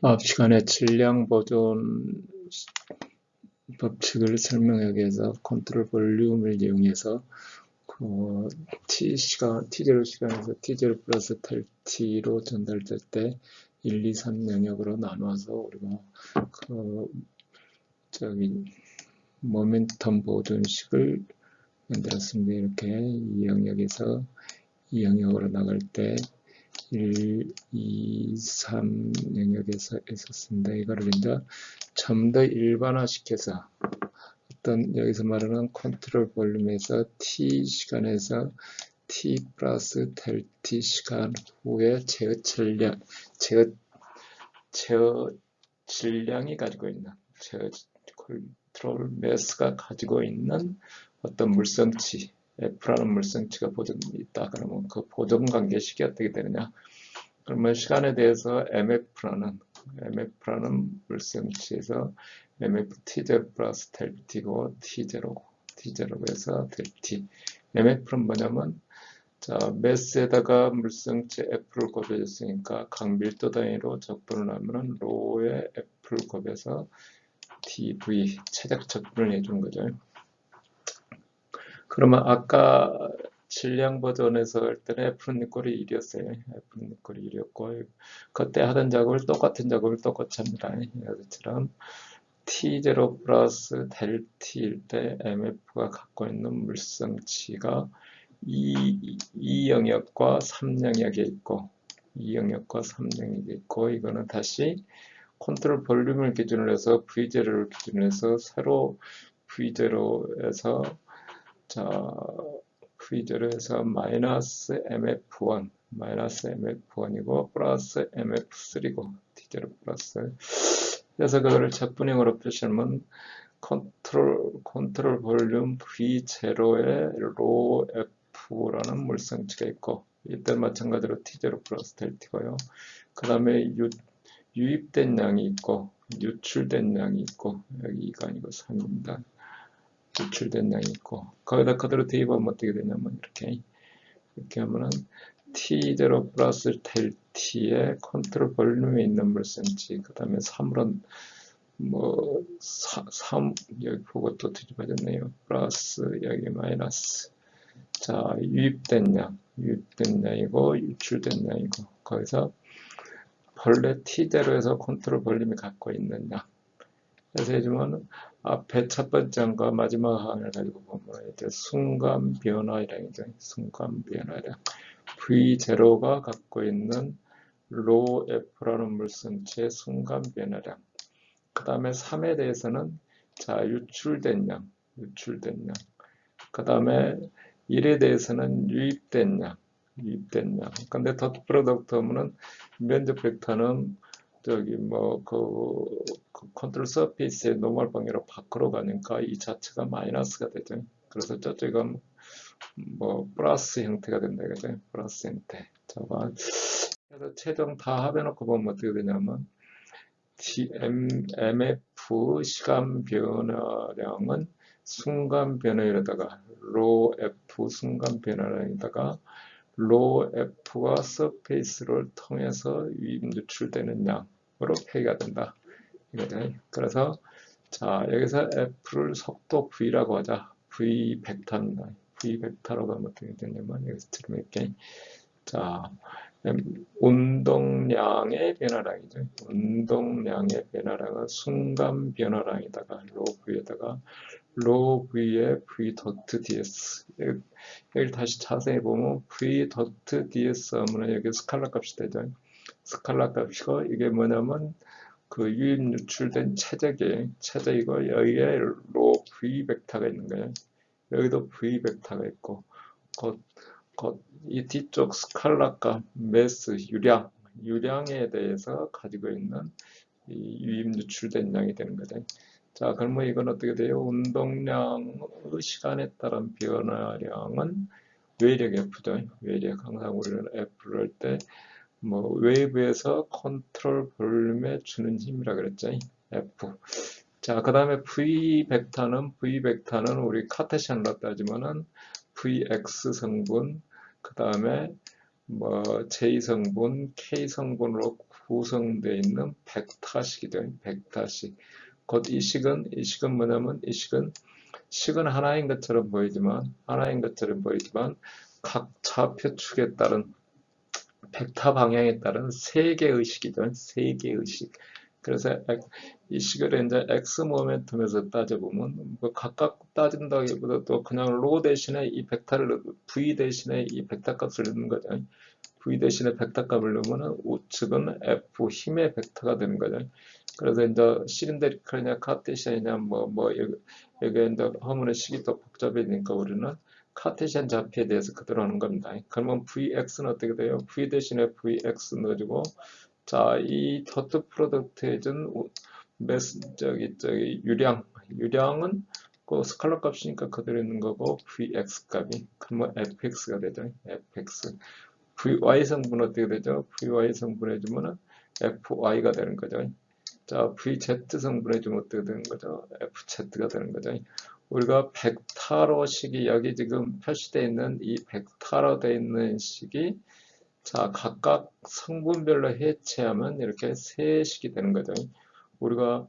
앞 시간에 질량 보존 법칙을 설명하기 위해서 컨트롤 볼륨을 이용해서 T0 시간에서 T0 플러스 텔 T로 전달될 때 1, 2, 3 영역으로 나눠서 우리가 모멘텀 보존식을 만들었습니다. 이렇게 이 영역에서 이 영역으로 나갈 때 1, 2, 3 영역에서 있었습니다. 이거를 이제 좀 더 일반화시켜서 어떤 여기서 말하는 컨트롤 볼륨에서 T 시간에서 T 플러스 델 T 시간 후에 제어 질량이 가지고 있는 제어 컨트롤 매스가 가지고 있는 어떤 물성치 F라는 물성치가 있다. 그러면 그 보존 관계식이 어떻게 되느냐? 그러면 시간에 대해서 MF라는 물성치에서 MF T0 플러스 델 T고 T0에서 델 T. MF는 뭐냐면 매스에다가 물성치 F를 곱해줬으니까 각 밀도 단위로 적분을 하면은 로의 F를 곱해서 TV 최적 적분을 해준 거죠. 그러면 아까 질량 버전에서 할 때는 F는 니꼴이 1이었어요. F는 니꼴이 1이었고 그때 하던 작업을 똑같은 작업을 똑같이 합니다. 이것처럼 T0 플러스 델 T일 때 MF가 갖고 있는 물성치가 이 영역과 3영역에 있고 이 영역과 3영역에 있고 이거는 다시 컨트롤 볼륨을 기준으로 해서 V0를 기준으로 해서 새로 V0에서 V0에서 마이너스 MF1이고 플러스 MF3고 T0 플러스 그래서 그거를 적분형으로 표시하면 컨트롤 볼륨 V0에 로 F라는 물성치가 있고 이때 마찬가지로 T0 플러스 델 T고요. 그 다음에 유입된 양이 있고 유출된 양이 있고 여기가 아니고 3입니다. 유출된 양이 있고 거기다 그대로 대입하면 어떻게 되냐면 이렇게 하면은 T0 플러스 델 T의 컨트롤 볼륨에 있는 물성치 그 다음에 3으로 3 여기 보고 또 뒤집어졌네요. 플러스 여기 마이너스 유입된 양이고 유출된 양이고 거기서 본래 T대로에서 컨트롤 볼륨이 갖고 있는 양 그래서 해주면 앞에 첫 번째 항과 마지막 항을 가지고 보면 이제 순간 변화량이죠. 순간 변화량 V0가 갖고 있는 로 F라는 물성치의 순간 변화량 그 다음에 3에 대해서는 유출된 양 그 다음에 1에 대해서는 유입된 양 근데 덧 프로덕트 하면은 면적 벡터는 컨트롤 서페이스의 노멀 방향으로 밖으로 가니까 이 자체가 마이너스가 되죠. 그래서 저쪽은 플러스 형태가 된다 이거죠. 플러스 형태. 그래서 최종 다 합해놓고 보면 어떻게 되냐면 MF 시간 변화량은 순간 변화율에다가 로 F 순간 변화량에다가 로 F가 서페이스를 통해서 유출되는 양으로 표기가 된다. 이거죠. 그래서 여기서 F를 속도 V라고 하자. V 벡터입니다. V 벡터라고 하면 어떻게 되냐면 여기서 지금 이렇게 운동량의 변화량이죠. 운동량의 변화량은 순간 변화량에다가 로 V에다가 로 V의 V 도트 ds 여기 다시 자세히 보면 V 도트 ds 하면 여기 스칼라 값이 되죠. 스칼라 값이고 이게 뭐냐면 그 유입 유출된 최적이고 여기에 로 V 벡터가 있는 거예요. 여기도 V 벡터가 있고 이 뒤쪽 스칼라 값 매스 유량에 대해서 가지고 있는 이 유입 유출된 양이 되는 거죠. 그러면 이건 어떻게 돼요? 운동량의 시간에 따른 변화량은 외력 F죠. 외력 항상 우리는 F를 할 때 웨이브에서 컨트롤 볼륨에 주는 힘이라 그랬죠. F. 그 다음에 V 벡터는 우리 카테시안으로 따지면은 Vx 성분, 그 다음에 J 성분, K 성분으로 구성되어 있는 벡터식이죠. 벡터식. 곧 이 식은 뭐냐면 이 식은 하나인 것처럼 보이지만 각 좌표축에 따른 벡터 방향에 따른 세 개의 식이죠. 세 개의 식. 그래서 이 식을 이제 x 모멘텀에서 따져보면 뭐 각각 따진다기보다도 그냥 로 대신에 이 벡터를 v 대신에 이 벡터 값을 넣는 거죠. v 대신에 벡터 값을 넣으면 우측은 f 힘의 벡터가 되는 거죠. 그래서 이제 실린더리컬이냐 카테시아니냐 여기 이제 허문의 식이 더 복잡해지니까 우리는 카테시안 좌표에 대해서 그대로 하는 겁니다. 그러면 vx는 어떻게 돼요? v 대신에 vx 넣어주고 자, 이 더트 프로덕트에 준 유량은 그 스칼러 값이니까 그대로 있는 거고 vx 값이 그러면 fx가 되죠. fx. vy 성분 어떻게 되죠? vy 성분 해주면은 fy가 되는 거죠. 자, vz 성분 해주면 어떻게 되는 거죠? fz가 되는 거죠. 우리가 벡터로 식이 여기 지금 표시되어 있는 이 벡터로 되어 있는 식이 자, 각각 성분별로 해체하면 이렇게 세 식이 되는 거죠. 우리가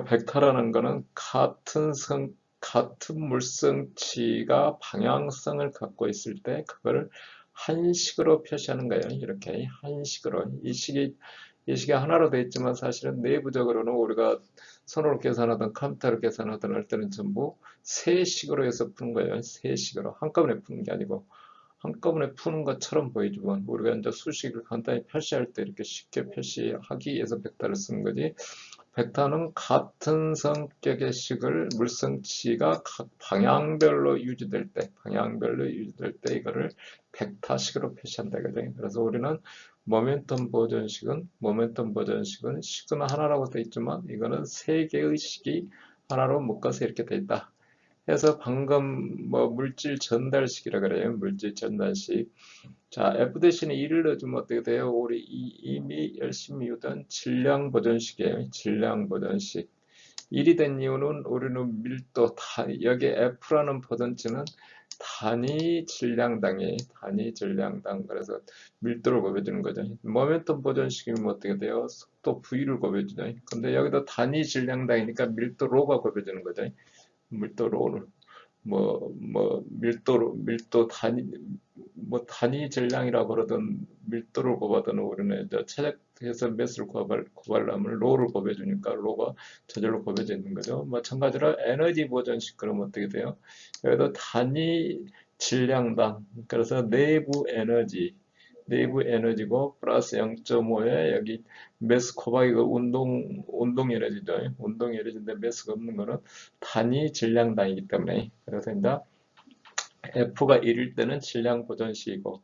벡터라는 거는 같은 물성치가 방향성을 갖고 있을 때 그걸 한식으로 표시하는 거예요. 이렇게 한식으로. 이 식이 하나로 되어 있지만 사실은 내부적으로는 우리가 손으로 계산하든 컴퓨터로 계산하든 할 때는 전부 세 식으로 해서 푸는 거예요. 세 식으로. 한꺼번에 푸는 게 아니고. 한꺼번에 푸는 것처럼 보이지만 우리가 이제 수식을 간단히 표시할 때 이렇게 쉽게 표시하기 위해서 벡터를 쓰는 거지. 벡터는 같은 성격의 식을 물성치가 각 방향별로 유지될 때 이거를 벡터식으로 표시한다 이거죠. 그래서 우리는 모멘텀 보존식은 식은 하나라고 되어 있지만 이거는 세 개의 식이 하나로 묶어서 이렇게 되어 있다. 해서 방금 물질 전달식이라 그래요. 물질 전달식. 자, F 대신에 1을 넣어주면 어떻게 돼요? 우리 이미 열심히 유도한 질량 보존식이에요. 질량 보존식. 1이 된 이유는 우리는 밀도, 여기 F라는 보존치는 단위 질량당. 그래서 밀도를 곱해주는 거죠. 모멘텀 보존식이면 어떻게 돼요? 속도 V를 곱해주죠. 근데 여기도 단위 질량당이니까 밀도 로가 곱해주는 거죠. 밀도로 밀도 단위 질량이라고 그러던 밀도를 곱하던 우리는 이제 최적에서 매스를 구하려면 로를 곱해주니까 로가 저절로 곱해져 있는 거죠. 마찬가지로 에너지 보존식 그러면 어떻게 돼요? 여기도 단위 질량당 그래서 내부 에너지고 플러스 0.5에 여기 매스 곱하기 운동 에너지죠. 운동 에너지인데 매스가 없는 거는 단위 질량당이기 때문에 그래서 이제 F가 1일 때는 질량 보존식이고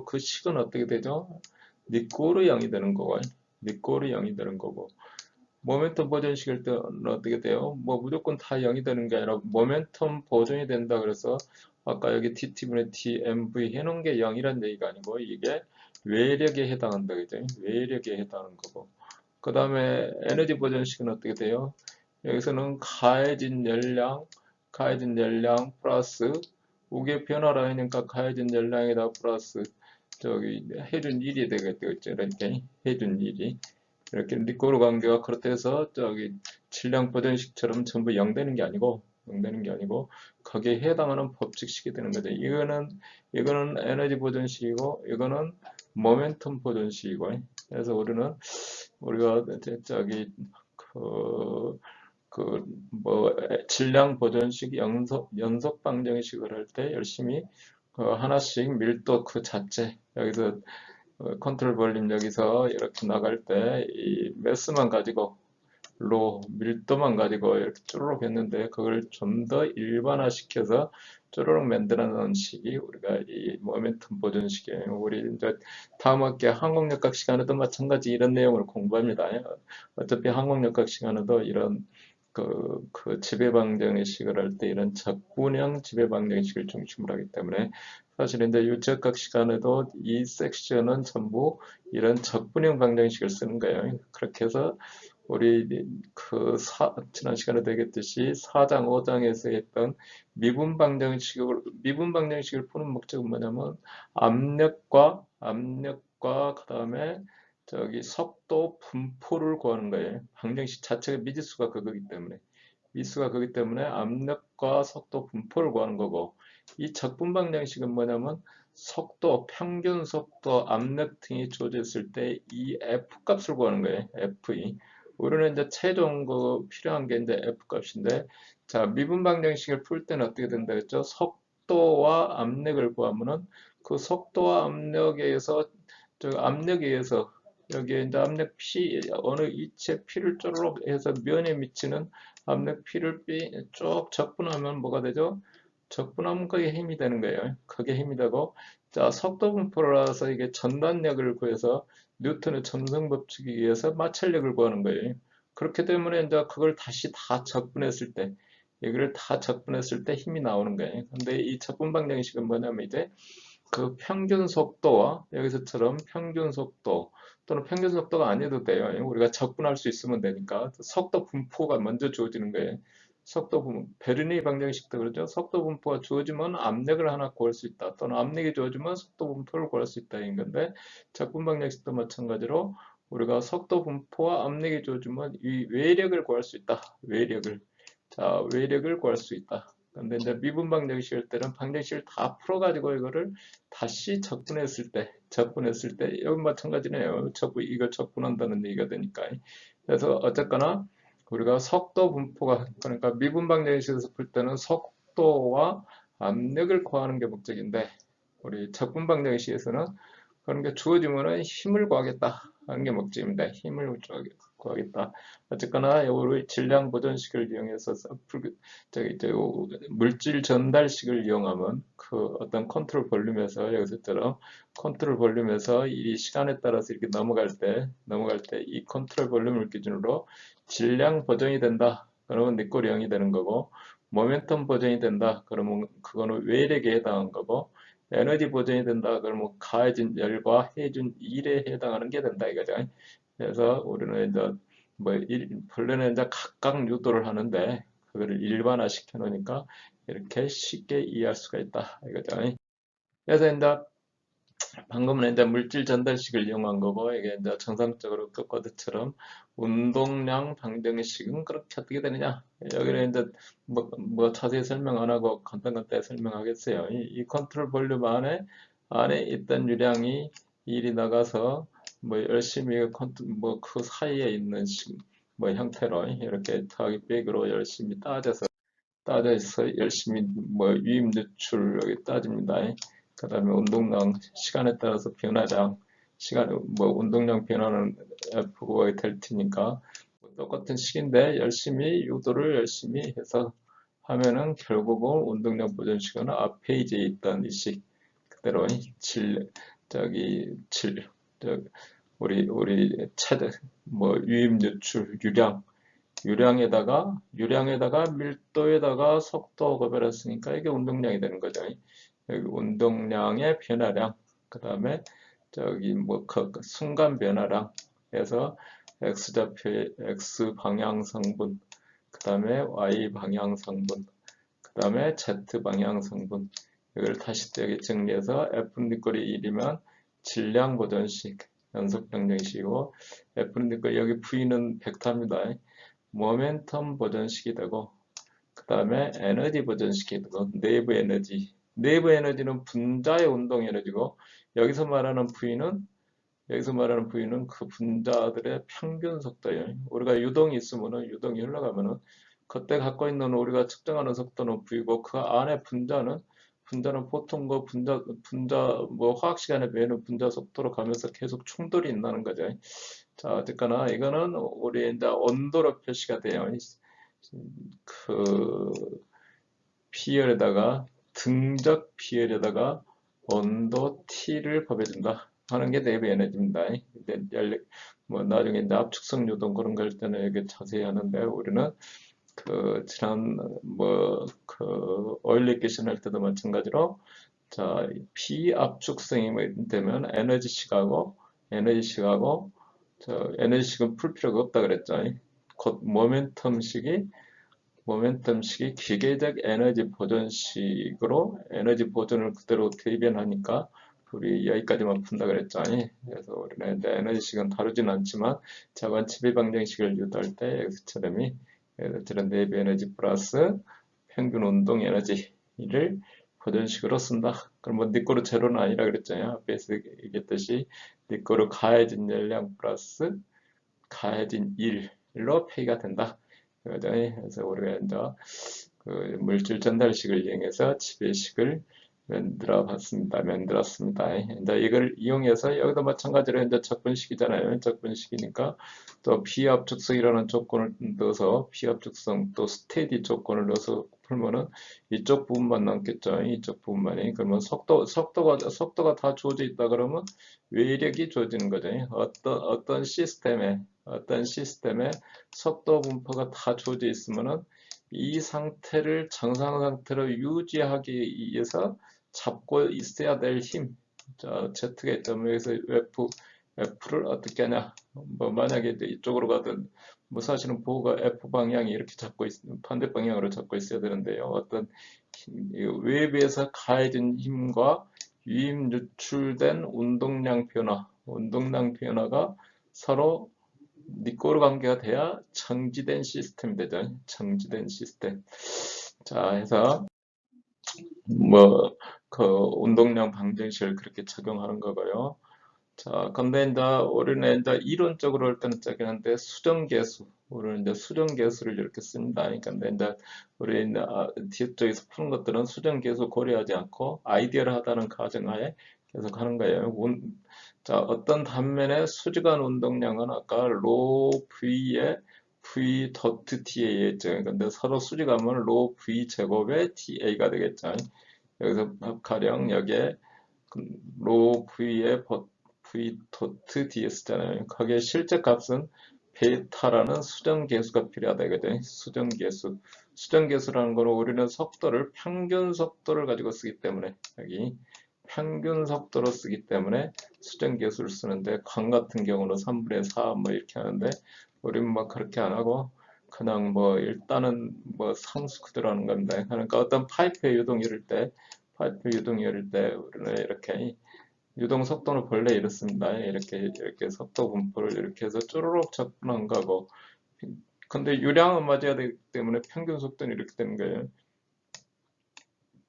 그 식은 어떻게 되죠? 니꼬르 0이 되는 거고 모멘텀 보존식일 때는 어떻게 돼요? 무조건 다 0이 되는 게 아니라 모멘텀 보존이 된다 그래서 아까 여기 TT분의 TMV 해놓은 게 0이란 얘기가 아니고 이게 외력에 해당한다 그죠? 외력에 해당하는 거고 그 다음에 에너지 보존식은 어떻게 돼요? 여기서는 가해진 열량 플러스 우계 변화라 하니까 가해진 열량에다 플러스 저기 해준 1이 되겠죠. 이렇게 해준 1이 이렇게 니꼬르 관계가 그렇다 해서 저기 질량 보존식처럼 전부 0 되는 게 아니고 거기에 해당하는 법칙식이 되는 거죠. 이거는 에너지 보존식이고 이거는 모멘텀 보존식이고 그래서 우리가 저기 질량 보존식 연속 방정식을 할 때 열심히 하나씩 밀도 그 자체 여기서 컨트롤 볼륨 여기서 이렇게 나갈 때 이 매스만 가지고 밀도만 가지고 이렇게 쭈르륵 했는데 그걸 좀 더 일반화시켜서 쭈르륵 만들어 놓은 식이 우리가 이 모멘텀 보존식이에요. 우리 이제 다음 학기 항공역학 시간에도 마찬가지 이런 내용을 공부합니다. 어차피 항공역학 시간에도 이런 그 지배방정식을 할 때 이런 적분형 지배방정식을 중심으로 하기 때문에 사실 이제 유체역학 시간에도 이 섹션은 전부 이런 적분형 방정식을 쓰는 거예요. 그렇게 해서 우리 지난 시간에 되겠듯이 4장, 5장에서 했던 미분 방정식을 푸는 목적은 뭐냐면 압력과 그다음에 속도 분포를 구하는 거예요. 방정식 자체가 미지수가 그거기 때문에 압력과 속도 분포를 구하는 거고, 이 적분 방정식은 뭐냐면 속도, 평균 속도, 압력 등이 주어졌을 때 이 F 값을 구하는 거예요. F. 우리는 이제 최종 필요한 게 이제 F 값인데, 자, 미분 방정식을 풀 때는 어떻게 된다 했죠? 속도와 압력을 구하면은 그 속도와 압력에 의해서 여기에 이제 압력 P, 어느 이치에 P를 쪼르륵 해서 면에 미치는 압력 P를 쭉 적분하면 뭐가 되죠? 적분하면 그게 힘이 되는 거예요. 그게 힘이 되고, 자, 속도 분포라서 이게 전단력을 구해서 뉴턴의 점성 법칙에 의해서 마찰력을 구하는 거예요. 그렇기 때문에 이제 그걸 다시 다 적분했을 때, 여기를 다 적분했을 때 힘이 나오는 거예요. 근데 이 적분 방정식은 뭐냐면 이제 그 평균 속도와 여기서처럼 평균 속도 또는 평균 속도가 아니어도 돼요. 우리가 적분할 수 있으면 되니까 속도 분포가 먼저 주어지는 거예요. 베르니 방정식도 그러죠. 속도 분포가 주어지면 압력을 하나 구할 수 있다. 또는 압력이 주어지면 속도 분포를 구할 수 있다. 인 건데 적분 방정식도 마찬가지로 우리가 속도 분포와 압력이 주어지면 이 외력을 구할 수 있다. 외력을 구할 수 있다. 근데 이제 미분 방정식일 때는 방정식을 다 풀어가지고 이거를 다시 적분했을 때 여기 마찬가지네요. 이걸 적분한다는 얘기가 되니까. 그래서 어쨌거나 우리가 속도 분포가, 그러니까 미분 방정식에서 풀 때는 속도와 압력을 구하는 게 목적인데, 우리 적분 방정식에서는 그런 게 주어지면은 힘을 구하겠다 하는 게 목적입니다. 힘을 구하겠다. 어쨌거나 우리 질량 보존식을 이용해서 물질 전달식을 이용하면 그 어떤 컨트롤 볼륨에서 여기서처럼 컨트롤 볼륨에서 이 시간에 따라서 이렇게 넘어갈 때 이 컨트롤 볼륨을 기준으로 질량 보존이 된다. 그러면 니꼴이 0이 되는 거고, 모멘텀 보존이 된다. 그러면 그거는 외력에 해당한 거고, 에너지 보존이 된다. 그러면 가해진 열과 해준 일에 해당하는 게 된다 이거죠. 그래서 우리는 이제 본래는 이제 각각 유도를 하는데 그거를 일반화 시켜 놓으니까 이렇게 쉽게 이해할 수가 있다 이거죠. 그래서 이제 방금은 이제 물질 전달식을 이용한 거고, 이게 이제 정상적으로 똑같이처럼 운동량 방정식은 그렇게 어떻게 되느냐? 여기는 이제 뭐 자세히 설명 안 하고 간단하게 설명하겠어요. 이 컨트롤 볼륨 안에 있던 유량이 일이 나가서 뭐 열심히 그 사이에 있는 형태로 이렇게 타깃백으로 열심히 따져서 열심히 유입 유출 여기 따집니다. 그 다음에 운동량 시간에 따라서 변화량 운동량 변화는 F가 될 테니까 똑같은 식인데 유도를 열심히 해서 하면은 결국은 운동량 보존 시간은 앞 페이지에 있던 이 식 그대로 저기 우리 차들 유입 유출 유량에다가 밀도에다가 속도 고별했으니까 이게 운동량이 되는 거죠. 여기 운동량의 변화량, 그 다음에 순간 변화량 해서 x좌표의 x 방향 성분, 그 다음에 y 방향 성분, 그 다음에 z 방향 성분. 이걸 다시 여기 정리해서 F는 꼴이 1이면 질량 보존식 연속 방정식이고, F는 꼴 여기 V는 벡터입니다. 모멘텀 보존식이 되고, 그 다음에 에너지 보존식이 되고, 내부 에너지는 분자의 운동 에너지고, 여기서 말하는 V는 그 분자들의 평균 속도예요. 우리가 유동이 있으면은, 유동이 흘러가면은, 그때 갖고 있는 우리가 측정하는 속도는 V고, 그 안에 분자는 보통 화학 시간에 배우는 분자 속도로 가면서 계속 충돌이 있다는 거죠. 자, 어쨌거나 이거는 우리 이제 온도로 표시가 돼요. 그 P열에다가 등적 P열에다가 온도 T를 법해준다 하는 게 내부 에너지입니다. 나중에 이제 압축성 요동 그런 걸 때는 이게 자세히 하는데, 우리는 지난 오일 리케이션 할 때도 마찬가지로, 자, 비압축성이 되면 에너지식하고 에너지식은 풀 필요가 없다 그랬죠. 곧 모멘텀식이 기계적 에너지 보존식으로 에너지 보존을 그대로 대변하니까 우리 여기까지만 푼다 그랬죠. 그래서 우리는 이제 에너지식은 다루진 않지만 자관 지배 방정식을 유도할 때 X처럼이 저런 내부 에너지 플러스 평균 운동 에너지를 보존식으로 쓴다. 그럼 뭐 니꼬르 제로는 아니라 그랬잖아요. 앞에서 얘기했듯이 니꼬르 가해진 열량 플러스 가해진 1로 페이가 된다. 그래서 우리가 이제 그 물질 전달식을 이용해서 지배식을 만들었습니다. 이제 이걸 이용해서 여기도 마찬가지로 이제 적분식이잖아요. 적분식이니까 또 비압축성이라는 조건을 넣어서 비압축성 또 스테디 조건을 넣어서 풀면은 이쪽 부분만 남겠죠. 이쪽 부분만이. 그러면 속도가 다 주어져 있다 그러면 외력이 주어지는 거죠. 어떤 시스템에 속도 분포가 다 주어져 있으면은 이 상태를 정상 상태로 유지하기 위해서 잡고 있어야 될 힘. 자, Z가 있다면 여기서 F를 어떻게 하냐. 뭐 만약에 이쪽으로 가든 뭐 사실은 보호가 F 방향이 이렇게 반대 방향으로 잡고 있어야 되는데요. 어떤 외부에서 가해진 힘과 유입 유출된 운동량 변화가 서로 니꼬르 관계가 돼야 정지된 시스템이 되죠. 정지된 시스템. 자, 해서 그 운동량 방정식을 그렇게 적용하는 거고요. 자, 근데 이제 우리는 이제 이론적으로 할 때는 적용하는데 우리는 이제 수정계수를 이렇게 씁니다. 근데 이제 우리 뒤쪽에서 푸는 것들은 수정계수 고려하지 않고 아이디얼하다는 가정하에 계속 하는 거예요. 자, 어떤 단면의 수직한 운동량은 아까 로 V의 V 더트 TA 죠. 근데 서로 수직하면 로 V 제곱의 TA가 되겠죠. 여기서 가령 여기에 로 V의 V 도트 DS잖아요. 거기에 실제 값은 베타라는 수정계수가 필요하다 이거죠. 수정계수라는 거는 우리는 평균 속도를 가지고 쓰기 때문에 여기 평균 속도로 쓰기 때문에 수정계수를 쓰는데 광 같은 경우는 3분의 4 뭐 이렇게 하는데 우리는 뭐 그렇게 안 하고 그냥 뭐 일단은 뭐 상수 그대로 하는 겁니다. 그러니까 어떤 파이프 유동이 이럴 때 우리는 이렇게 유동 속도는 본래 이렇습니다. 이렇게 속도 분포를 이렇게 해서 쭈루룩 접근한 거고, 근데 유량은 맞아야 되기 때문에 평균 속도는 이렇게 되는 거예요.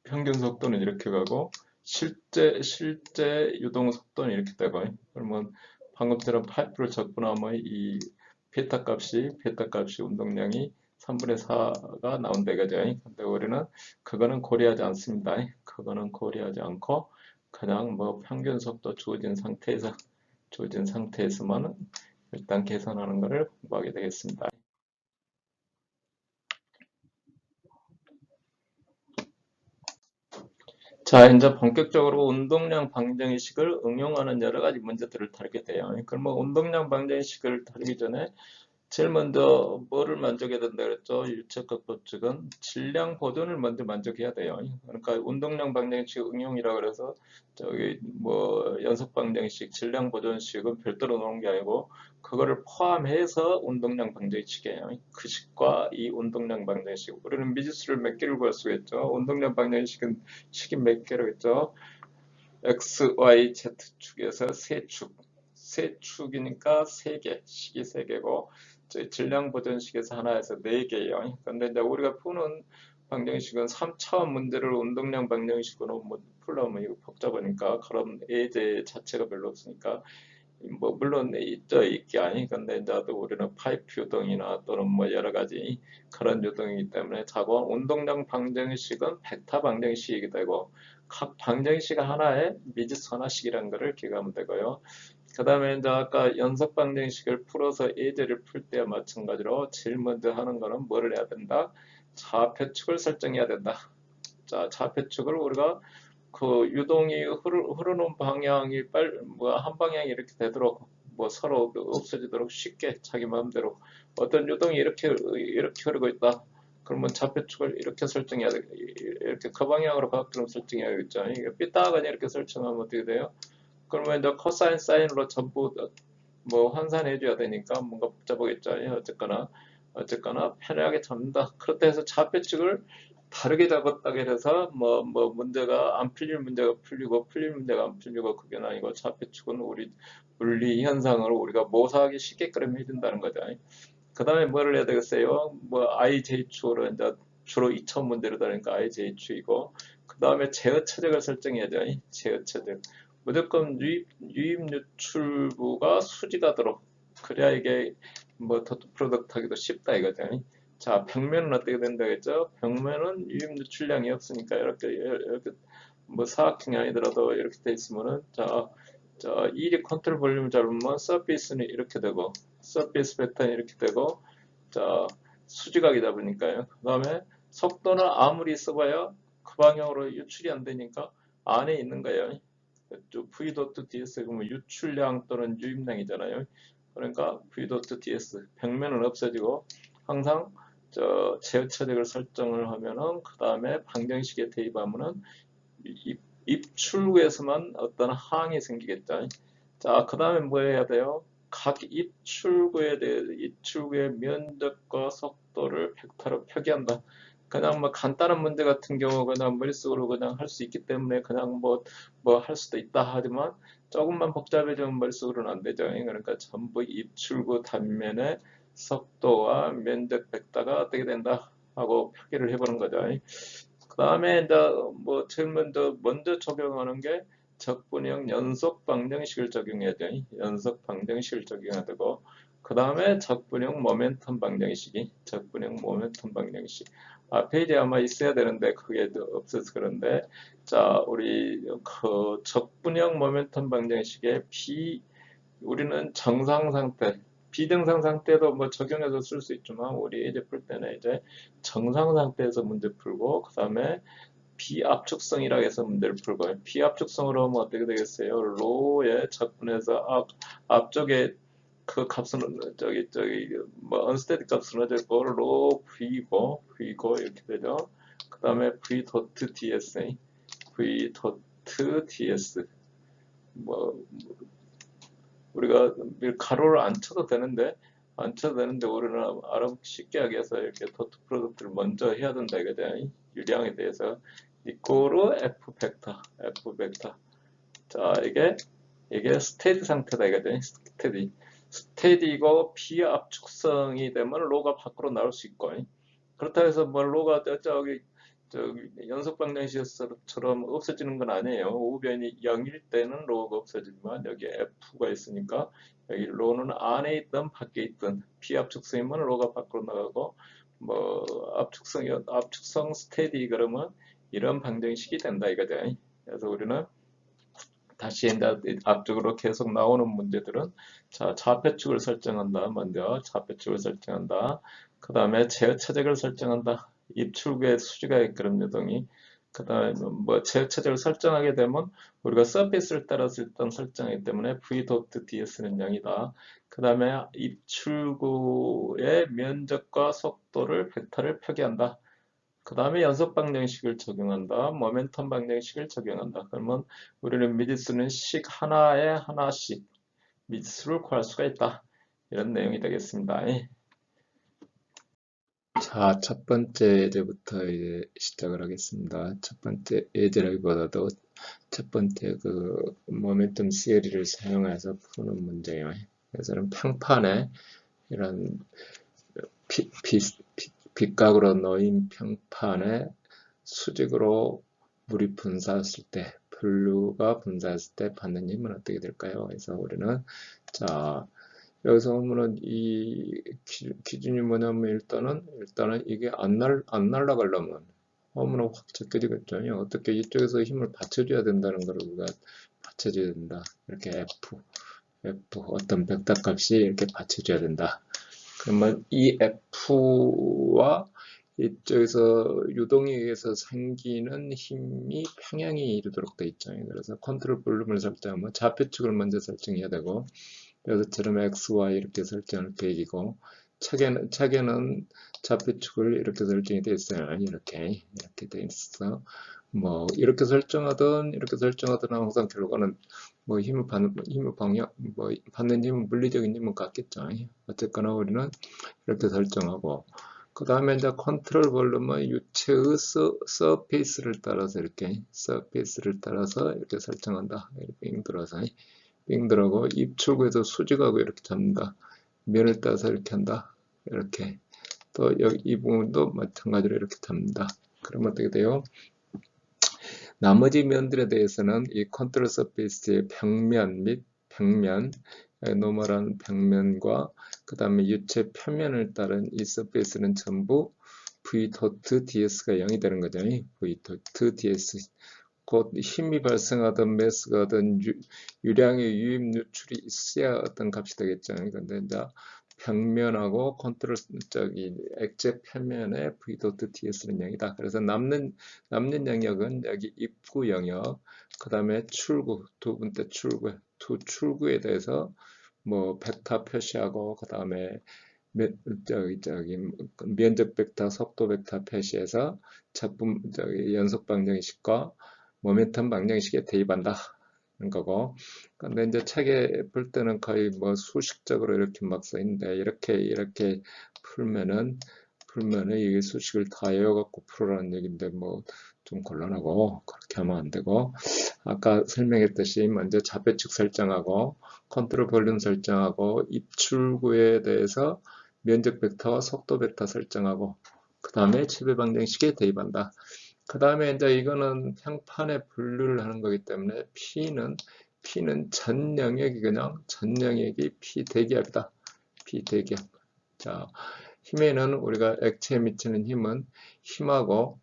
평균 속도는 이렇게 가고 실제 유동 속도는 이렇게 되고, 그러면 방금처럼 파이프를 접근하면 이 베타 값이 운동량이 3분의 4가 나온다 이거죠. 근데 우리는 그거는 고려하지 않습니다. 그거는 고려하지 않고 그냥 뭐 평균 속도 주어진 상태에서만 일단 계산하는 것을 공부하게 되겠습니다. 자, 이제 본격적으로 운동량 방정식을 응용하는 여러 가지 문제들을 다루게 돼요. 그럼 뭐 운동량 방정식을 다루기 전에 제일 먼저 뭐를 만족해야 된다 그랬죠? 유체적 법칙은 질량 보존을 먼저 만족해야 돼요. 그러니까 운동량 방정식 응용이라 그래서 저기 뭐 연속 방정식, 질량 보존식은 별도로 놓은 게 아니고 그거를 포함해서 운동량 방정식이에요. 그 식과 이 운동량 방정식. 우리는 미지수를 몇 개를 구할 수가 있죠. 운동량 방정식은 식이 몇 개로 있죠? X, Y, Z축에서 세 축이니까 식이 세 개고 질량 보존식에서 하나에서 네 개예요. 근데 이제 우리가 푸는 방정식은 3차원 문제를 운동량 방정식으로 뭐 풀려면 이거 복잡하니까 그럼 예제 자체가 별로 없으니까 뭐 물론 있기 아니 근데 이제 우리는 파이프 유동이나 또는 뭐 여러 가지 그런 유동이기 때문에 자고 운동량 방정식은 벡터 방정식이 되고 각 방정식 하나에 미지수 하나씩이라는 것을 기억하면 되고요. 그 다음에 이제 아까 연속 방정식을 풀어서 예제를 풀 때와 마찬가지로 제일 먼저 하는 거는 뭐를 해야 된다? 좌표축을 설정해야 된다. 자, 좌표축을 우리가 그 유동이 흐르는 방향이 한 방향이 이렇게 되도록 뭐 서로 없어지도록 쉽게 자기 마음대로 어떤 유동이 이렇게 흐르고 있다. 그러면 좌표축을 이렇게 설정해야 돼. 이렇게 그 방향으로 가도록 설정해야겠죠. 이게 삐딱하게 이렇게 설정하면 어떻게 돼요? 그러면 이제 코사인 사인으로 전부 뭐 환산해 줘야 되니까 뭔가 복잡하겠죠. 어쨌거나 편하게 잡는다. 그렇다 해서 좌표축을 다르게 잡았다고 해서 뭐 문제가 안 풀릴 문제가 풀리고 풀릴 문제가 안 풀리고 그게 아니고 좌표축은 우리 물리 현상을 우리가 모사하기 쉽게끔 해준다는 거죠. 그 다음에 뭐를 해야 되겠어요? 뭐 IJ축으로 이제 주로 2차 문제로 다니까 IJ축이고 그 다음에 제어 처적을 설정해야죠. 제어 처적. 무조건 유입 유출부가 수지가 도록 그래야 이게 뭐 도트 프로덕트 하기도 쉽다 이거죠. 자, 평면은 어떻게 된다겠죠? 평면은 유입 유출량이 없으니까 이렇게 뭐 사각형이 아니더라도 이렇게 돼 있으면은 자, 일이 컨트롤 볼륨을 잡으면 서페이스는 이렇게 되고 서페이스 패턴이 이렇게 되고 자, 수직하게 잡으니까요. 그 다음에 속도는 아무리 써봐야 그 방향으로 유출이 안 되니까 안에 있는 거예요. V.ds 그러면 유출량 또는 유입량이잖아요. 그러니까 V.ds 평면은 없어지고 항상 제어 처적을 설정을 하면은 그 다음에 방정식에 대입하면은 입출구에서만 어떤 항이 생기겠죠. 자, 그 다음에 뭐 해야 돼요? 각 입출구의 면적과 속도를 벡터로 표기한다. 그냥 뭐 간단한 문제 같은 경우 그냥 머릿속으로 그냥 할 수 있기 때문에 그냥 뭐 할 수도 있다 하지만 조금만 복잡해지면 머릿속으로는 안 되죠. 그러니까 전부 입출구 단면의 속도와 면적 벡터가 어떻게 된다 하고 표기를 해보는 거죠. 그 다음에 이제 뭐 제일 먼저 적용하는 게 적분형 연속 방정식을 적용해야 돼. 연속 방정식을 적용해야 되고 그 다음에 적분형 모멘텀 방정식. 페이지에 아마 있어야 되는데 그게 없어서 그런데 자 우리 그 적분형 모멘텀 방정식의 우리는 정상 상태 비정상 상태도 뭐 적용해서 쓸 수 있지만 우리 이제 풀 때는 이제 정상 상태에서 문제 풀고 그 다음에 비압축성이라고 해서 문제를 풀고 비압축성으로 하면 어떻게 되겠어요? 로에 적분해서 앞쪽에 그 값은 저기 뭐 언스테디 값은 어쨌고 로 v고 이렇게 되죠. 그 다음에 v 도트 ds 뭐 우리가 가로를 안 쳐도 되는데 우리는 쉽게 하기 위해서 이렇게 도트 프로덕트를 먼저 해야 된다 이거죠. 유량에 대해서 이꼬르 f 벡터. 자, 이게 스테디 상태다 이거죠. 스테디고 비압축성이 되면 로가 밖으로 나올 수 있고 그렇다고 해서 뭐 로가 저기 연속 방정식처럼 없어지는 건 아니에요. 우변이 0일 때는 로가 없어지지만 여기 F가 있으니까 여기 로는 안에 있든 밖에 있든 비압축성이면 로가 밖으로 나가고 뭐 압축성 스테디 그러면 이런 방정식이 된다 이거죠. 그래서 우리는 다시 이제 앞쪽으로 계속 나오는 문제들은 자 좌표축을 설정한다. 먼저 좌표축을 설정한다. 그 다음에 제어 처적을 설정한다. 입출구의 수지가 있거든 요동이. 그 다음에 뭐 제어 처적을 설정하게 되면 우리가 서페이스를 따라서 일단 설정하기 때문에 v.ds는 0이다. 그 다음에 입출구의 면적과 속도를 벡터를 표기한다. 그 다음에 연속 방정식을 적용한다. 모멘텀 방정식을 적용한다. 그러면 우리는 미지수는 식 하나에 하나씩 미지수를 구할 수가 있다. 이런 내용이 되겠습니다. 자, 첫 번째 예제부터 이제 시작을 하겠습니다. 첫 번째 예제라기보다도 첫 번째 그 모멘텀 시리를 사용해서 푸는 문제예요. 그래서는 평판에 이런 빗각으로 놓인 평판에 수직으로 물이 분사했을 때, 블루가 분사했을 때 받는 힘은 어떻게 될까요? 그래서 우리는 자 여기서 보면은 이 기준이 뭐냐면 일단은 이게 안 날아가려면 허물은 확 적혀지겠죠. 어떻게 이쪽에서 힘을 받쳐줘야 된다는 걸 우리가 받쳐줘야 된다. 이렇게 F 어떤 벡터 값이 이렇게 받쳐줘야 된다. 그러면 이 F와 이쪽에서 유동에 의해서 생기는 힘이 평행이 이루도록 되어 있죠. 그래서 컨트롤 볼륨을 설정하면 좌표축을 먼저 설정해야 되고 여기서처럼 X, Y 이렇게 설정할 계획이고 차계는 좌표축을 이렇게 설정이 되어 있어요. 이렇게 되어 있어. 뭐 이렇게 설정하든 항상 결과는 뭐 힘을 방향 뭐 받는 힘은 물리적인 힘은 같겠죠. 어쨌거나 우리는 이렇게 설정하고, 그 다음에 이제 컨트롤 볼륨은 유체의 서페이스를 따라서 이렇게 설정한다. 이렇게 빙 들어고 입출구에서 수직하고 이렇게 잡는다. 면을 따서 이렇게 한다. 이렇게 또 여기 이 부분도 마찬가지로 이렇게 잡는다. 그러면 어떻게 돼요? 나머지 면들에 대해서는 이 컨트롤 서페이스의 평면 및 노멀한 평면과 그 다음에 유체 표면을 따른 이 서페이스는 전부 v.ds가 0이 되는 거죠. v.ds. 곧 힘이 발생하든 매스가 하든 유량의 유입 누출이 있어야 어떤 값이 되겠죠. 근데 이제 평면하고 컨트롤 액체 표면의 v.ds는 0이다. 그래서 남는 영역은 여기 입구 영역, 그 다음에 출구, 두 번째 출구에 대해서 뭐 벡터 표시하고, 그 다음에 면적 벡터, 속도 벡터 표시해서 연속 방정식과 모멘텀 방정식에 대입한다 는 거고. 근데 이제 책에 볼 때는 거의 뭐 수식적으로 이렇게 막 써 있는데, 이렇게 풀면은 이 수식을 다 외워갖고 풀으라는 얘기인데 뭐 좀 곤란하고, 그렇게 하면 안 되고, 아까 설명했듯이 먼저 좌표축 설정하고 컨트롤 볼륨 설정하고 입출구에 대해서 면적 벡터와 속도 벡터 설정하고, 그 다음에 지배 방정식에 대입한다. 그 다음에 이제 이거는 평판에 분류를 하는 거기 때문에 P는 전 영역이 전 영역이 P 대기압이다. P 대기압. 자, 힘에는 우리가 액체에 미치는 힘은 힘하고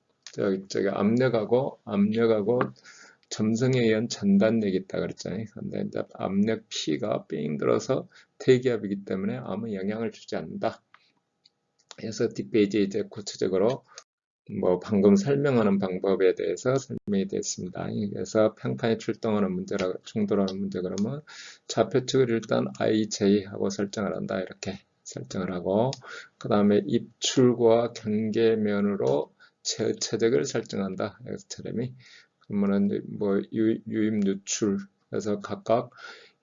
압력하고 점성에 의한 전단력이 있다 그랬잖아요. 근데 이제 압력 P가 삥 들어서 대기압이기 때문에 아무 영향을 주지 않는다. 그래서 뒷페이지에 이제 구체적으로 뭐 방금 설명하는 방법에 대해서 설명이 됐습니다. 그래서 평판에 충돌하는 문제 그러면 좌표축을 일단 IJ하고 설정을 한다. 이렇게 설정을 하고, 그 다음에 입출구와 경계면으로 최적을 설정한다. 여기서 처럼이 그러면은 뭐 유입 누출, 그래서 각각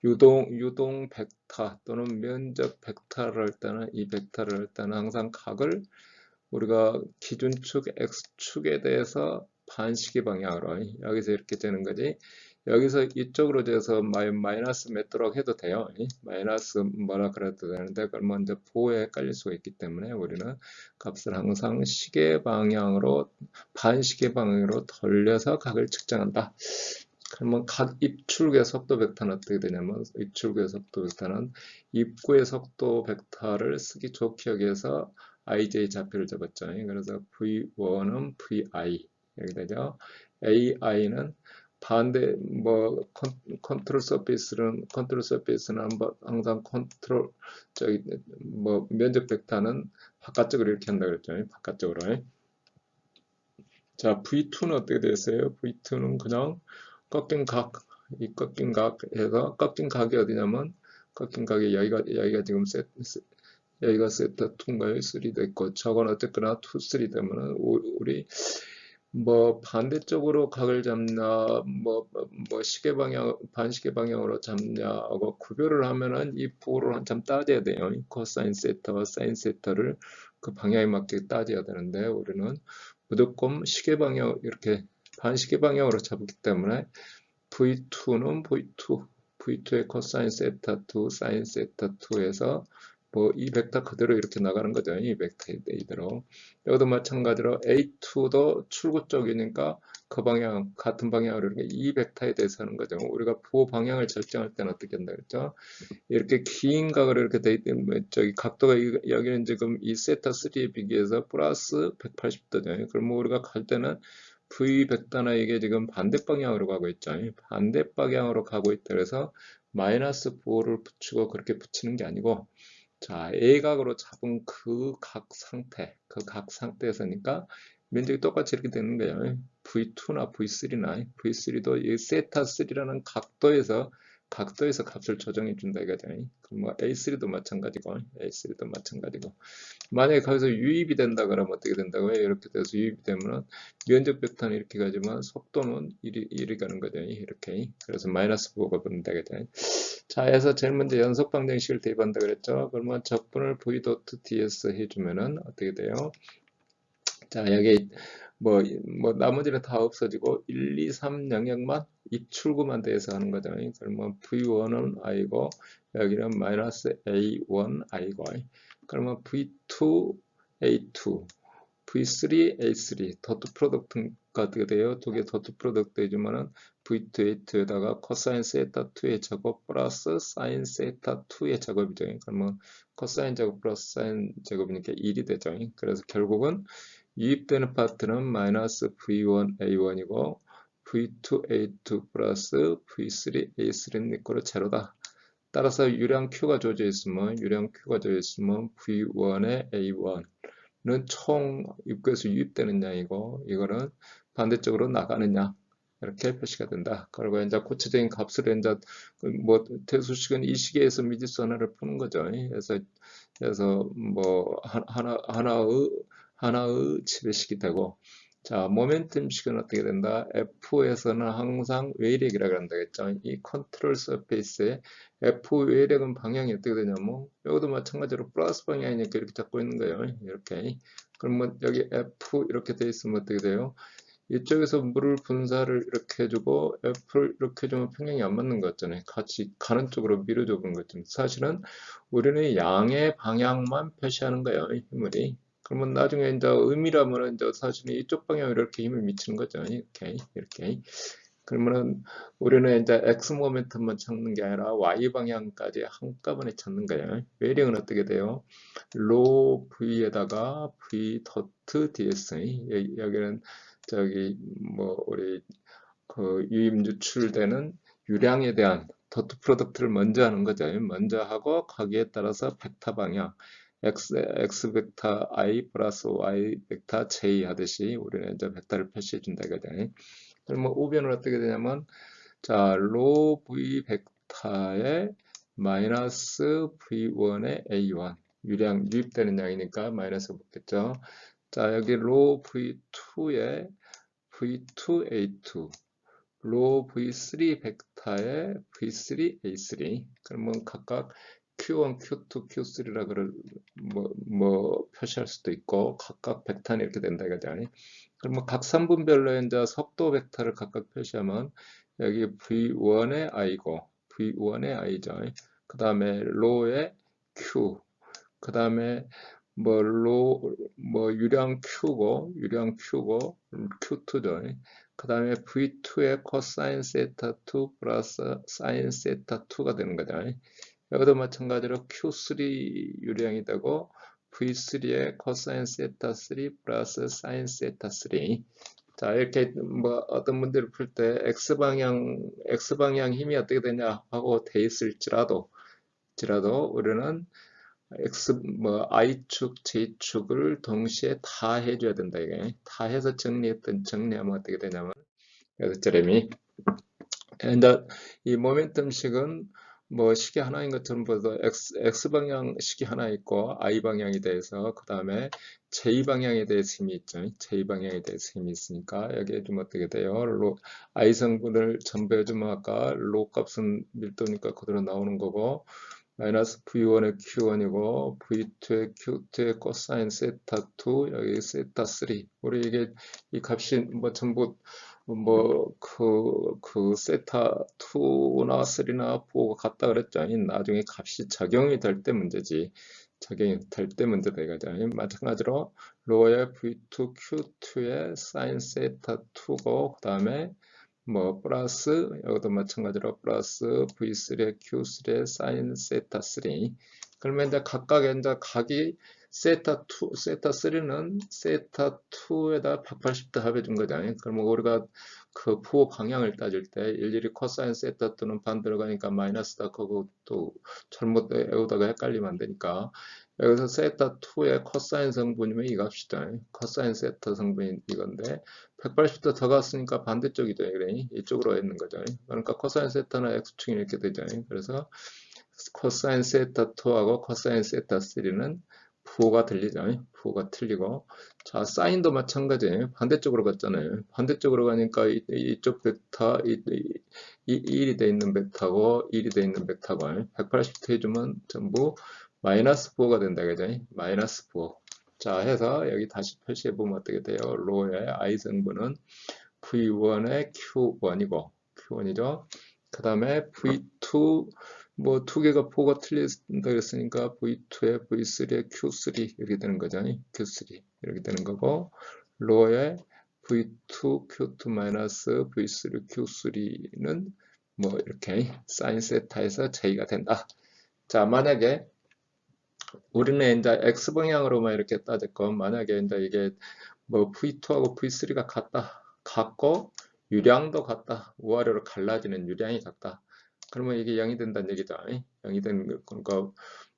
유동 벡터 또는 면적 벡터를 할 때는 이 벡터를 할 때는 항상 각을 우리가 기준축 X축에 대해서 반시계 방향으로 여기서 이렇게 되는 거지, 여기서 이쪽으로 돼서 마이너스 맺도록 해도 돼요. 마이너스 뭐라 그래도 되는데 그러면 이제 부호에 헷갈릴 수가 있기 때문에 우리는 값을 항상 시계 방향으로 반시계 방향으로 돌려서 각을 측정한다. 그러면 각 입출구의 속도 벡터는 어떻게 되냐면, 입출구의 속도 벡터는 입구의 속도 벡터를 쓰기 좋게 하기 위해서 IJ 좌표를 잡았죠. 그래서 V1은 VI 이렇게 되죠. AI는 반대 뭐 컨트롤 서페이스는 항상 컨트롤 뭐 면적 벡터는 바깥쪽으로 이렇게 한다 그랬죠. 바깥쪽으로. 자, V2는 어떻게 되었어요? V2는 그냥 꺾인 각, 이 꺾인 각에서 꺾인 각이 어디냐면, 꺾인 각이 여기가 지금 여기가 세타 2인가요? 3도 있고, 저건 어쨌거나 2, 3 되면은 우리 뭐 반대쪽으로 각을 잡나 뭐 시계 방향 반시계 방향으로 잡냐하고 구별을 하면은 이 부호를 한참 따져야 돼요. 코사인 세타와 사인 세타를 그 방향에 맞게 따져야 되는데, 우리는 무조건 시계 방향 이렇게 반시계 방향으로 잡기 때문에 V2는 V2의 코사인 세타 2, 사인 세타 2에서 뭐 이 벡터 그대로 이렇게 나가는 거죠. 이 벡터 이대로. 여기도 마찬가지로 A2도 출구 쪽이니까 그 방향 같은 방향으로 이렇게 이 벡터에 대해서 하는 거죠. 우리가 부호 방향을 설정할 때는 어떻게 한다 그랬죠? 이렇게 긴 각으로 이렇게 돼 있는 각도가 여기는 지금 이 세타 3에 비교해서 플러스 180도죠. 그러면 우리가 갈 때는 V 벡터나 이게 지금 반대 방향으로 가고 있죠. 반대 방향으로 가고 있다 그래서 마이너스 부호를 붙이고 그렇게 붙이는 게 아니고, 자, A각으로 잡은 그 각 상태에서니까 면적이 똑같이 이렇게 되는 거예요. V2나 V3나 V3도 이 세타 3라는 각도에서 각도에서 값을 조정해 준다 이거죠. 뭐 A3도 마찬가지고 A3도 마찬가지고 만약에 거기서 유입이 된다 그러면 어떻게 된다고요? 이렇게 돼서 유입이 되면은 면적 벡터는 이렇게 가지만 속도는 이리 가는 거죠. 이렇게. 그래서 마이너스 보고 보면 되겠죠. 자, 해서 제일 먼저 연속 방정식을 대입한다 그랬죠. 그러면 적분을 v 도트 ds 해주면은 어떻게 돼요? 자, 여기 뭐 나머지는 다 없어지고 1, 2, 3 영역만 입출구만 돼서 하는 거죠. 그러면 v1은 i고 여기는 마이너스 a1 i고 그러면 v2 a2 v3 a3 도트 프로덕트가 어떻게 돼요? 두 개 도트 프로덕트 해주면은 v2 a2에다가 코사인 세타 2의 제곱 플러스 사인 세타 2의 제곱이죠. 그러면 코사인 제곱 플러스 사인 제곱이니까 1이 되죠. 그래서 결국은 유입되는 파트는 마이너스 v1 a1이고 v2 a2 플러스 v3 a3는 이꼴로 제로다. 따라서 유량 Q가 주어져 있으면 v1의 a1는 총 입구에서 유입되는 양이고 이거는 반대쪽으로 나가는 양 이렇게 표시가 된다. 그리고 이제 구체적인 값을 이제 뭐 대수식은 이 시계에서 미지수 하나를 푸는 거죠. 그래서 뭐 하나의 지배식이 되고 자 모멘텀식은 어떻게 된다? F에서는 항상 외력이라고 한다겠죠. 이 컨트롤 서페이스의 F 외력은 방향이 어떻게 되냐면 여기도 마찬가지로 플러스 방향이니까 이렇게 잡고 있는 거예요. 이렇게. 그러면 여기 F 이렇게 돼 있으면 어떻게 돼요? 이쪽에서 물을 분사를 이렇게 해주고 F를 이렇게 해주면 평행이 안 맞는 거 같잖아요. 같이 가는 쪽으로 밀어줘 본 거죠. 사실은 우리는 양의 방향만 표시하는 거예요. 힘물이. 그러면 나중에 이제 의미라면 이제 사실은 이쪽 방향으로 이렇게 힘을 미치는 거죠. 이렇게. 그러면은 우리는 이제 X 모멘텀만 찾는 게 아니라 Y 방향까지 한꺼번에 찾는 거예요. 외력은 어떻게 돼요? 로 V에다가 V 도트 DS. 여기는 저기 뭐 우리 그 유입 유출되는 유량에 대한 도트 프로덕트를 먼저 하는 거죠. 먼저 하고 거기에 따라서 벡터 방향 x 벡터 i 플러스 y 벡터 j 하듯이 우리는 이제 벡터를 표시해 준다 이거죠. 그러면 우변은 어떻게 되냐면 자, 로 v 벡터의 마이너스 v1의 a1 유량 유입되는 양이니까 마이너스 붙겠죠. 자, 여기 로 v2의 v2a2 로 v3 벡터의 v3a3 그러면 각각 q1, q2, q3라 뭐 표시할 수도 있고 각각 벡터는 이렇게 된다 이거죠. 그러면 각 3분별로 이제 속도 벡터를 각각 표시하면 여기 v1의 i고 v1의 i죠. 그 다음에 로의 q 그 다음에 뭐 유량 q고 q2죠. 그 다음에 v2의 코사인 세타 2 플러스 사인 세타 2가 되는 거죠. 여기도 마찬가지로 q3 유량이 되고 v3의 코사인 세타 3 플러스 사인 세타 3. 자, 이렇게 뭐 어떤 문제를 풀 때 x방향 힘이 어떻게 되냐 하고 돼 있을지라도 우리는 I축, J축을 동시에 다 해줘야 된다, 이게. 다 해서 정리하면 어떻게 되냐면, 그래서 제레미. 근데 이 모멘텀식은 뭐 식이 하나인 것처럼 보여도 X방향 식이 하나 있고, I방향에 대해서, 그 다음에 J방향에 대해서 힘이 있죠. J방향에 대해서 힘이 있으니까, 여기에 좀 어떻게 돼요? I 성분을 전부 해주면 아까 로 값은 밀도니까 그대로 나오는 거고, 마이너스 V1의 Q1이고 V2의 Q2의 코사인 세타 2 여기 세타 3 우리 이게 이 값이 뭐 전부 그 세타 2나 3나 4가 같다 그랬죠. 나중에 값이 적용이 될 때 문제지. 적용이 될 때 문제다 이거죠. 마찬가지로 로의 V2 Q2의 사인 세타 2고 그 다음에 뭐 플러스 여기도 마찬가지로 플러스 V3의 Q3의 사인 세타 3 그러면 이제 각각의 이제 각이 세타 3는 세타 2에다 180도 합해준 거잖아요. 그러면 우리가 그 부호 방향을 따질 때 일일이 코사인 세타 2는 반대로 가니까 마이너스다 그거 또 잘못 외우다가 헷갈리면 안 되니까 여기서 세타 2의 코사인 성분이면 이 값이죠. 코사인 세타 성분이 이건데 180도 더 갔으니까 반대쪽이죠. 그래. 이쪽으로 있는 거죠. 그러니까 코사인 세타는 x축이 이렇게 되죠. 그래서 코사인 세타 2하고 코사인 세타 3는 부호가 틀리죠. 부호가 틀리고 자 사인도 마찬가지예요. 반대쪽으로 갔잖아요. 반대쪽으로 가니까 이쪽 벡터 1이 돼 있는 벡터고 1이 돼 있는 벡터고 180도 해주면 전부 마이너스 부호가 된다 그죠? 마이너스 부호. 자 해서 여기 다시 표시해 보면 어떻게 돼요? 로의 I 성분은 V1의 Q1이고 Q1이죠. 그 다음에 V2 뭐 두 개가 포가 틀린다 그랬으니까 V2에 V3에 Q3 이렇게 되는 거죠. Q3 이렇게 되는 거고 로의 V2 Q2 마이너스 V3 Q3는 뭐 이렇게 사인 세타에서 J가 된다. 자 만약에 우리는 이제 X 방향으로만 이렇게 따졌고 만약에 이제 이게 뭐 V2하고 V3가 같고 유량도 같다. 우아래로 갈라지는 유량이 같다. 그러면 이게 0이 된다는 얘기죠. 0이 되는 거. 그러니까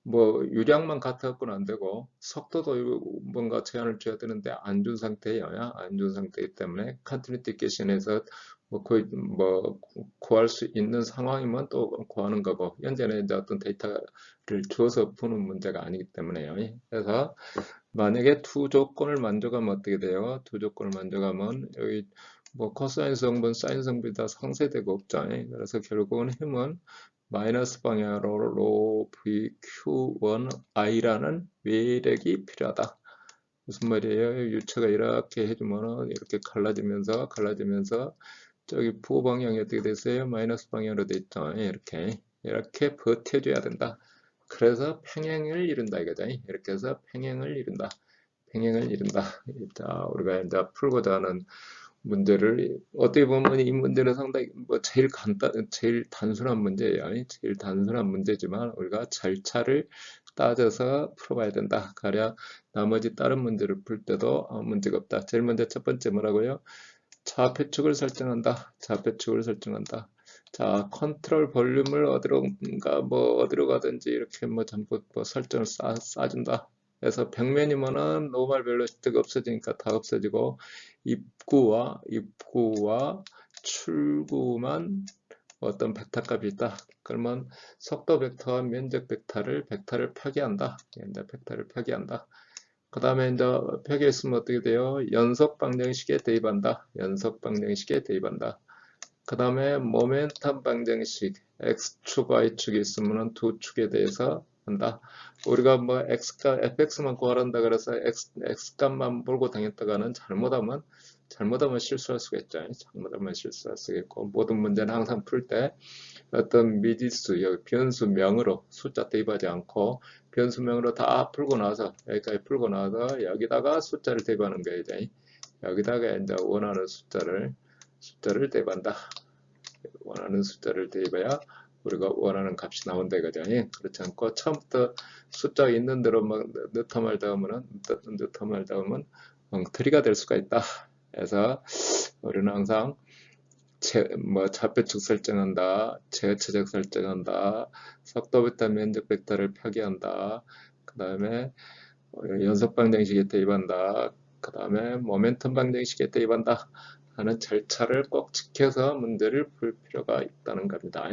뭐 유량만 같았고는 안 되고 속도도 뭔가 제한을 줘야 되는데 안 준 상태여야 안 준 상태이기 때문에 컨티뉴티 이퀘이션에서 뭐 거의 뭐 구할 수 있는 상황이면 또 구하는 거고 현재는 이제 어떤 데이터를 주어서 푸는 문제가 아니기 때문에요. 그래서 만약에 두 조건을 만족하면 어떻게 돼요? 두 조건을 만족하면 여기 뭐 코사인 성분, 사인 성분이 다 상쇄되고 없죠. 그래서 결국은 힘은 마이너스 방향으로 로 VQ1I라는 외력이 필요하다. 무슨 말이에요? 유체가 이렇게 해주면은 이렇게 갈라지면서 저기 부호 방향이 어떻게 됐어요? 마이너스 방향으로 돼 있죠. 이렇게 버텨줘야 된다. 그래서 평행을 이룬다 이거죠. 이렇게 해서 평행을 이룬다. 평행을 이룬다. 자, 우리가 이제 풀고자 하는 문제를 어떻게 보면 이 문제는 상당히 뭐 제일 단순한 문제예요. 제일 단순한 문제지만 우리가 절차를 따져서 풀어봐야 된다. 가령 나머지 다른 문제를 풀 때도 문제가 없다. 제일 먼저 첫 번째 뭐라고요? 좌표축을 설정한다. 좌표축을 설정한다. 자, 컨트롤 볼륨을 어디로가 뭐 어디로 가든지 이렇게 뭐 전부 뭐 설정을 쌓아준다. 그래서 벽면이면은 노멀 벨로시티가 없어지니까 다 없어지고 입구와 출구만 어떤 벡터 값이 있다. 그러면 속도 벡터와 면적 벡터를 표기한다. 이제 벡터를 표기한다. 그 다음에 이제 표기했으면 어떻게 돼요? 연속 방정식에 대입한다. 연속 방정식에 대입한다. 그 다음에 모멘텀 방정식 x축, y축이 있으면 두 축에 대해서 한다. 우리가 뭐 x값, fx만 구하란다 그래서 x값만 몰고 다녔다가는 잘못하면 실수할 수가 있죠. 잘못하면 실수할 수가 있고 모든 문제는 항상 풀 때 어떤 미지수, 여기 변수명으로 숫자 대입하지 않고 변수명으로 다 풀고 나서 여기까지 풀고 나서 여기다가 숫자를 대입하는 거예요. 이제. 여기다가 이제 원하는 숫자를 대입한다. 원하는 숫자를 대입해야 우리가 원하는 값이 나온다 이거죠. 그렇지 않고 처음부터 숫자가 있는 대로 막 넣다 말다 하면 엉터리가 될 수가 있다. 그래서 우리는 항상 좌표축 설정한다, 제어처적 설정한다, 속도 벡터, 면적 벡터를 표기한다, 그 다음에 연속 방정식에 대입한다, 그 다음에 모멘텀 방정식에 대입한다 하는 절차를 꼭 지켜서 문제를 풀 필요가 있다는 겁니다.